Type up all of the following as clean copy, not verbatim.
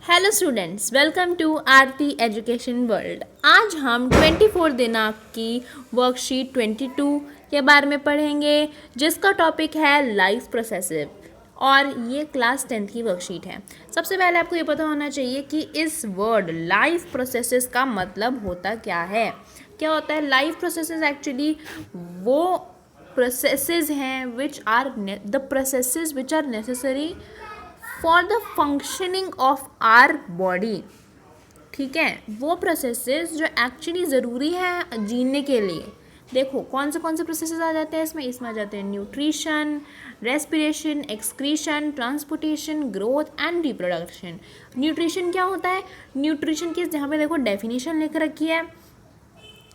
Hello students, welcome to Aarti education world. आज हम 24 दिनांक की वर्कशीट 22 के बारे में पढ़ेंगे, जिसका टॉपिक है लाइफ प्रोसेसिव और ये क्लास 10th की वर्कशीट है। सबसे पहले आपको ये पता होना चाहिए कि इस वर्ड लाइफ प्रोसेसेस का मतलब होता क्या है। क्या होता है लाइफ प्रोसेसेस? एक्चुअली वो प्रोसेसेस हैं which are the processes which are necessary for the functioning of our body. ठीक है, वो प्रोसेसेस जो एक्चुअली ज़रूरी है जीने के लिए। देखो कौन से प्रोसेसेस आ जाते हैं इसमें आ जाते हैं nutrition, respiration, excretion, transportation, growth and reproduction. Nutrition क्या होता है? न्यूट्रिशन की जहाँ पे देखो डेफिनेशन लिख रखी है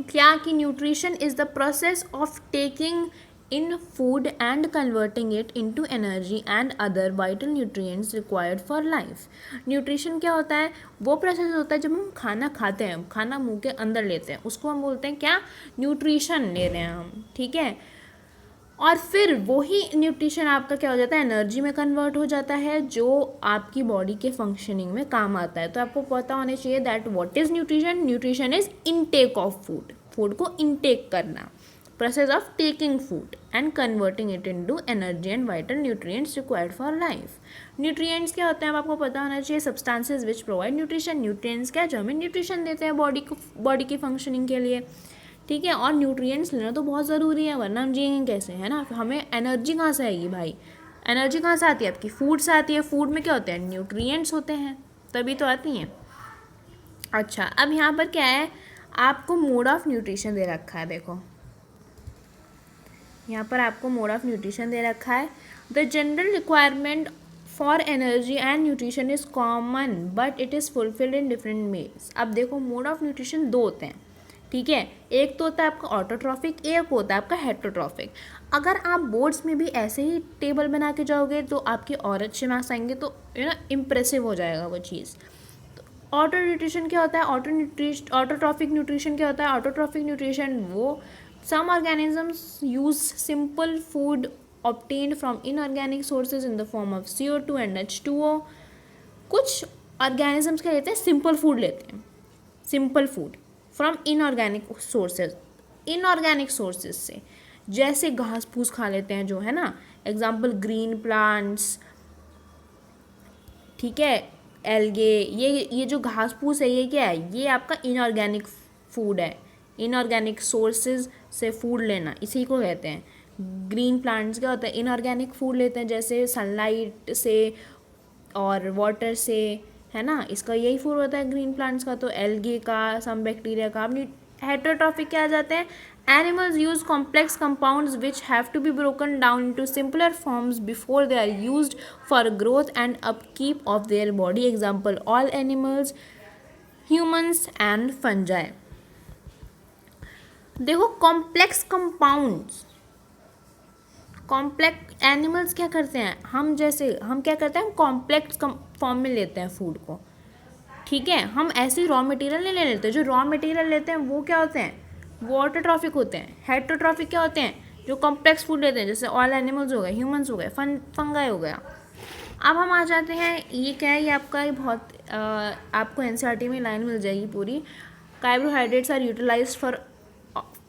क्या कि nutrition is the process of taking in food and converting it into energy and other vital nutrients required for life। Nutrition क्या होता है? वो प्रोसेस होता है जब हम खाना खाते हैं, खाना मुंह के अंदर लेते हैं, उसको हम बोलते हैं क्या? न्यूट्रिशन ले रहे हैं हम। ठीक है, और फिर वही न्यूट्रिशन आपका क्या हो जाता है? एनर्जी में कन्वर्ट हो जाता है, जो आपकी बॉडी के फंक्शनिंग में काम आता है। तो आपको पता होना चाहिए that what is nutrition. Nutrition is intake of food, food को इनटेक करना, process of taking food and converting it into energy and vital nutrients required for life। nutrients क्या होते हैं आपको पता होना चाहिए। substances which provide nutrition। nutrients क्या, जो हमें nutrition देते हैं बॉडी की फंक्शनिंग के लिए। ठीक है, और न्यूट्रिएंट्स लेना तो बहुत ज़रूरी है, वरना हम जिएंगे कैसे, है ना। हमें एनर्जी कहाँ से आएगी भाई? एनर्जी कहाँ से आती है? आपकी फूड से आती है। फूड में क्या होते हैं? न्यूट्रिएंट्स होते हैं, तभी तो आती हैं। अच्छा, अब यहाँ पर क्या है, आपको मोड ऑफ न्यूट्रिशन दे रखा है। देखो यहाँ पर आपको मोड ऑफ न्यूट्रिशन दे रखा है। The general requirement for energy and nutrition is common but it is fulfilled in different ways. अब देखो मोड ऑफ न्यूट्रिशन दो होते हैं। ठीक है, एक तो होता है आपका ऑटोट्रॉफिक, एक होता है आपका हेटरोट्रॉफिक। अगर आप बोर्ड्स में भी ऐसे ही टेबल बना के जाओगे तो आपके और अच्छे मार्क्स आएंगे, तो इम्प्रेसिव हो जाएगा वो चीज़। ऑटो न्यूट्रिशन क्या होता है? ऑटोट्रॉफिक न्यूट्रिशन क्या होता है? ऑटोट्रॉफिक न्यूट्रिशन वो some organisms use simple food obtained from inorganic sources in the form of CO2 and H2O। कुछ organisms क्या लेते हैं? सिंपल फूड लेते हैं, simple food from inorganic sources से, जैसे घास फूस खा लेते हैं जो है ना, एग्जाम्पल ग्रीन प्लांट्स। ठीक है, एल्गे, ये जो घास फूस है, ये क्या है? ये आपका इनऑर्गेनिक फूड है। इनऑर्गेनिक सोर्सेज से फूड लेना, इसी को कहते हैं। ग्रीन प्लांट्स क्या होता है? इनऑर्गेनिक फूड लेते हैं, जैसे सनलाइट से और वाटर से, है ना। इसका यही फूड होता है ग्रीन प्लांट्स का, तो एल्गे का, सम बैक्टीरिया का। हेटरोट्रॉफिक क्या आ जाते हैं? Animals use complex compounds which have to be broken down into simpler forms before they are used for growth and upkeep of their body। Example, all animals, humans and fungi। देखो complex compounds, complex animals क्या करते हैं? हम क्या करते हैं? Complex form में लेते हैं फूड को। ठीक है, हम ऐसे रॉ मटेरियल नहीं ले लेते। जो रॉ मटेरियल लेते हैं वो क्या होते हैं? वो ऑटोट्रॉफिक होते हैं। हेटरोट्रॉफिक क्या होते हैं? जो कॉम्प्लेक्स फूड लेते हैं, जैसे ऑल एनिमल्स हो गए, ह्यूमंस हो गए, फंगाई हो गया। अब हम आ जाते हैं, ये क्या है? ये आपका बहुत आपको एनसीईआरटी में लाइन मिल जाएगी पूरी। Carbohydrates are utilized for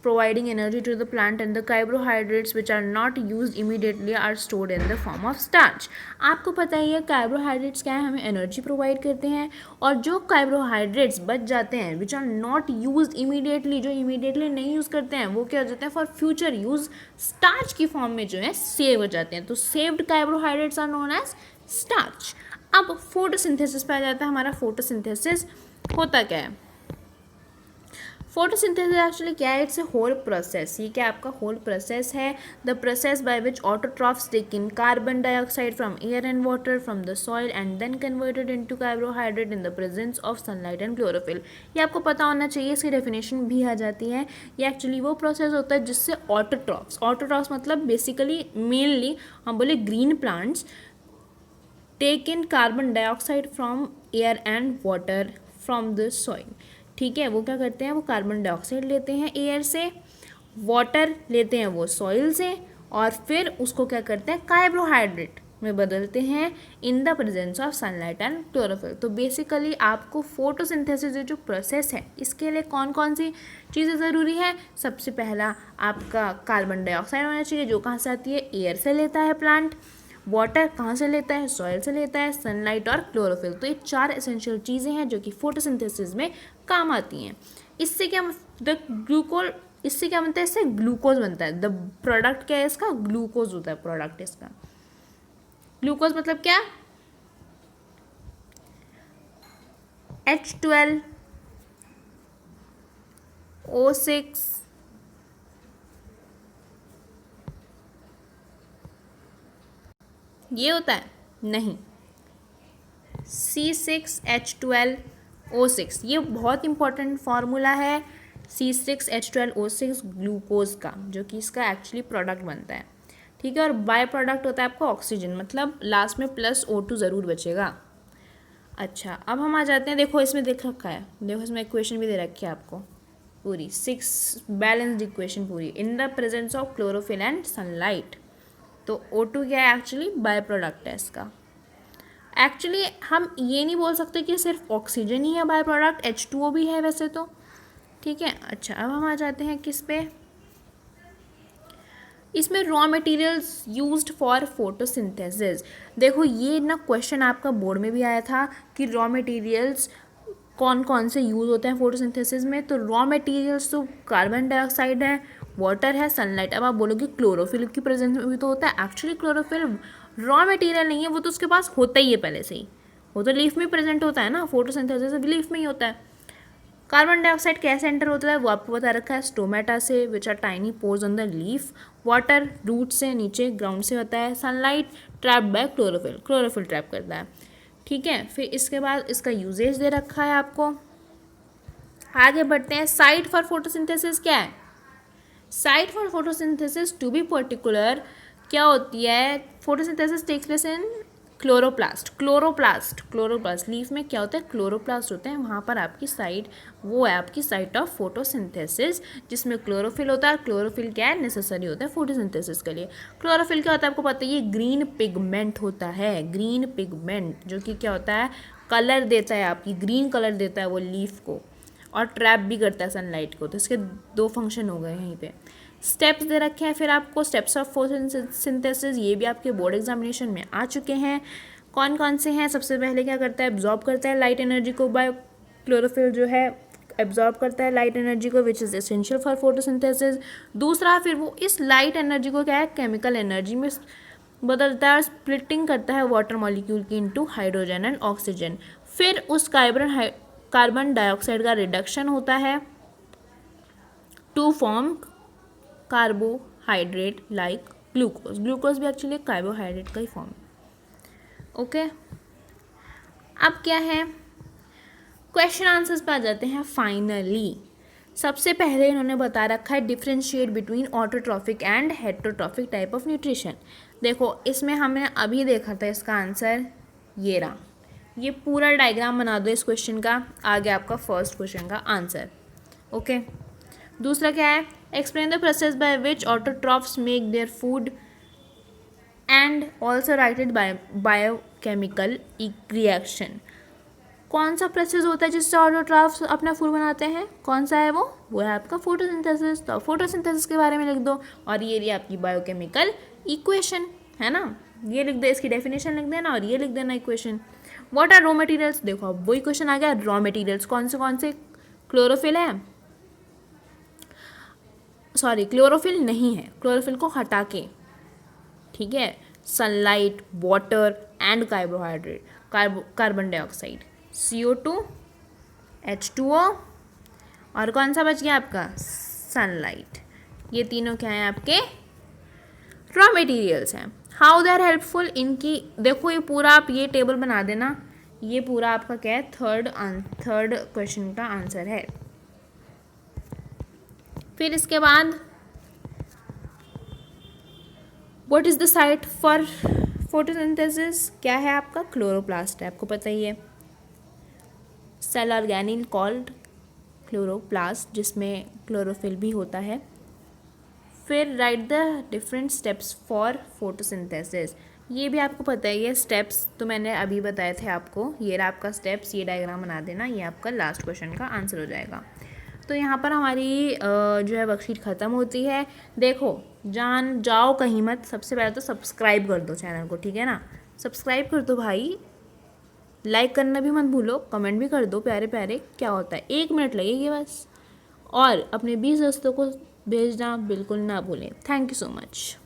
providing energy to the plant and the carbohydrates which are not used immediately are stored in the form of starch। आपको पता ही है कार्बोहाइड्रेट्स क्या है? हमें एनर्जी प्रोवाइड करते हैं, और जो कार्बोहाइड्रेट्स बच जाते हैं which are not used immediately, जो इमीडिएटली नहीं यूज़ करते हैं, वो क्या हो जाते हैं? फॉर फ्यूचर यूज़ स्टार्च की फॉर्म में जो है सेव हो जाते हैं। तो saved carbohydrates are known as starch. अब फोटोसिंथेसिस पे आ जाता है हमारा। फोटोसिंथेसिस होता क्या है? फोटोसिंथेसिस एक्चुअली क्या है? It's a whole process. ये क्या आपका होल प्रोसेस है? The process by which autotrophs take in carbon dioxide from air and water from the soil and then converted into carbohydrate in the presence of sunlight and chlorophyll. ये आपको पता होना चाहिए, इसकी डेफिनेशन भी आ जाती है। ये एक्चुअली वो प्रोसेस होता है जिससे ऑटोट्रॉफ्स मतलब बेसिकली मेनली हम बोले green plants take in carbon dioxide from air and water from the soil. ठीक है, वो क्या करते हैं? वो कार्बन डाइऑक्साइड लेते हैं एयर से, वाटर लेते हैं वो सॉइल से, और फिर उसको क्या करते हैं? कार्बोहाइड्रेट में बदलते हैं इन the presence of sunlight and chlorophyll. तो बेसिकली आपको फोटोसिंथेसिस जो प्रोसेस है इसके लिए कौन कौन सी चीज़ें ज़रूरी है। सबसे पहला आपका कार्बन डाइऑक्साइड होना चाहिए, जो कहाँ से आती है, एयर से लेता है प्लांट। वाटर कहाँ से लेता है, सॉइल से लेता है। सनलाइट और क्लोरोफिल, तो ये 4 एसेंशियल चीज़ें हैं जो कि फोटोसिंथेसिस में काम आती हैं। इससे क्या इससे क्या बनता है, इससे ग्लूकोज बनता है। द प्रोडक्ट क्या है इसका, ग्लूकोज होता है प्रोडक्ट इसका। ग्लूकोज मतलब क्या, H12O6 ये होता है, नहीं, C6H12O6 ये बहुत इंपॉर्टेंट फार्मूला है। C6H12O6 ग्लूकोज का, जो कि इसका एक्चुअली प्रोडक्ट बनता है, ठीक है। और बाय प्रोडक्ट होता है आपका ऑक्सीजन, मतलब लास्ट में +O2 ज़रूर बचेगा। अच्छा, अब हम आ जाते हैं, देखो इसमें देख रखा है, देखो इसमें इक्वेशन भी दे रखी है आपको पूरी, 6 बैलेंस्ड इक्वेशन पूरी। इन the presence of chlorophyll and sunlight, तो O2 क्या है, एक्चुअली बाय प्रोडक्ट है इसका। एक्चुअली हम ये नहीं बोल सकते कि सिर्फ ऑक्सीजन ही है बाय प्रोडक्ट, H2O भी है वैसे तो, ठीक है। अच्छा, अब हम आ जाते हैं किस पे, इसमें raw materials used for photosynthesis. देखो ये ना क्वेश्चन आपका बोर्ड में भी आया था कि रॉ मटेरियल्स कौन कौन से यूज़ होते हैं फोटोसिंथेसिस में। तो रॉ मटेरियल्स तो कार्बन डाइऑक्साइड है, वाटर है, सनलाइट। अब आप बोलोगे क्लोरोफिल की प्रेजेंस में भी तो होता है, एक्चुअली क्लोरोफिल रॉ मटेरियल नहीं है, वो तो उसके पास होता ही है पहले से ही, वो तो लीफ में प्रेजेंट होता है ना, फोटोसिंथेसिस भी लीफ में ही होता है। कार्बन डाइऑक्साइड कैसे एंटर होता है वो आपको बता रखा है, स्टोमेटा से, which are tiny pores on the leaf. Water root से, नीचे ग्राउंड से होता है। Sunlight trap by chlorophyll, chlorophyll trap करता है, ठीक है। फिर इसके बाद इसका यूजेज दे रखा है आपको। आगे बढ़ते हैं, साइट फॉर फोटोसिंथेसिस क्या है, site for photosynthesis to be particular क्या होती है, photosynthesis takes place in chloroplast. Chloroplast leaf में क्या होता है, क्लोरोप्लास्ट होते हैं, वहाँ पर आपकी साइट, वो है आपकी साइट ऑफ फोटोसिंथेसिस, जिसमें क्लोरोफिल होता है। क्लोरोफिल क्या है, नेसेसरी होता है फोटोसिंथेसिस के लिए। क्लोरोफिल क्या होता है आपको पता है, ये ग्रीन पिगमेंट होता है, ग्रीन पिगमेंट, जो कि क्या होता है, कलर देता है, आपकी ग्रीन कलर देता है वो लीफ को, और ट्रैप भी करता है सनलाइट को। तो इसके 2 फंक्शन हो गए यहीं पे। स्टेप्स दे रखे हैं फिर आपको, स्टेप्स ऑफ फोटोसिंथेसिस, ये भी आपके बोर्ड एग्जामिनेशन में आ चुके हैं। कौन कौन से हैं, सबसे पहले क्या करता है, एब्जॉर्ब करता है लाइट एनर्जी को, बाय क्लोरोफिल जो है एब्जॉर्ब करता है लाइट एनर्जी को, which is essential for photosynthesis. दूसरा, फिर वो इस लाइट एनर्जी को क्या है, केमिकल एनर्जी में बदलता है, स्प्लिटिंग करता है वाटर मॉलिक्यूल की इनटू हाइड्रोजन एंड ऑक्सीजन। फिर उस कार्बन डाइऑक्साइड का रिडक्शन होता है to form carbohydrate like glucose. Glucose भी एक्चुअली कार्बोहाइड्रेट का ही फॉर्म है, ओके। अब क्या है, क्वेश्चन आंसर्स पे आ जाते हैं फाइनली। सबसे पहले इन्होंने बता रखा है differentiate between autotrophic and heterotrophic type of nutrition. देखो इसमें हमने अभी देखा था इसका आंसर ये रहा, ये पूरा डायग्राम बना दो इस क्वेश्चन का, आगे आपका फर्स्ट क्वेश्चन का आंसर, ओके। दूसरा क्या है, explain the process by which autotrophs make their food and also righted biochemical reaction. कौन सा प्रोसेस होता है जिससे ऑटोट्रॉफ्स अपना फूड बनाते हैं, कौन सा है वो है आपका फोटोसिंथेसिस। तो फोटोसिंथेसिस के बारे में लिख दो, और ये रही आपकी बायोकेमिकल इक्वेशन, है ना, ये लिख दे, इसकी डेफिनेशन लिख देना और ये लिख देना equation. What are raw materials, देखो अब वही क्वेश्चन आ गया, रॉ मटेरियल्स कौन से, क्लोरोफिल है, सॉरी क्लोरोफिल नहीं है, क्लोरोफिल को हटा के, ठीक है, sunlight, water and carbohydrate, carbon dioxide, CO2, H2O, और कौन सा बच गया आपका, सनलाइट। ये तीनों क्या हैं आपके रॉ मटेरियल्स हैं। हाउ दे आर हेल्पफुल, इनकी देखो ये पूरा आप ये टेबल बना देना, ये पूरा आपका क्या है, थर्ड क्वेश्चन का आंसर है। फिर इसके बाद what is the site for photosynthesis, क्या है आपका, क्लोरोप्लास्ट है, आपको पता ही है। सेल ऑर्गेनिल कॉल्ड क्लोरोप्लास्ट, जिसमें क्लोरोफिल भी होता है। फिर right the different steps for photosynthesis, ये भी आपको पता है, ये स्टेप्स तो मैंने अभी बताए थे आपको। ये रहा आपका स्टेप्स, ये डायग्राम बना देना, ये आपका लास्ट क्वेश्चन का आंसर हो जाएगा। तो यहाँ पर हमारी जो है वर्कशीट ख़त्म होती है। देखो, जान जाओ कहीं मत, सबसे पहले तो सब्सक्राइब कर दो चैनल को, ठीक है ना। सब्सक्राइब कर दो भाई, लाइक करना भी मत भूलो, कमेंट भी कर दो प्यारे प्यारे। क्या होता है, 1 मिनट लगेगी बस। और अपने 20 दोस्तों को भेजना बिल्कुल ना भूलें। Thank you so much.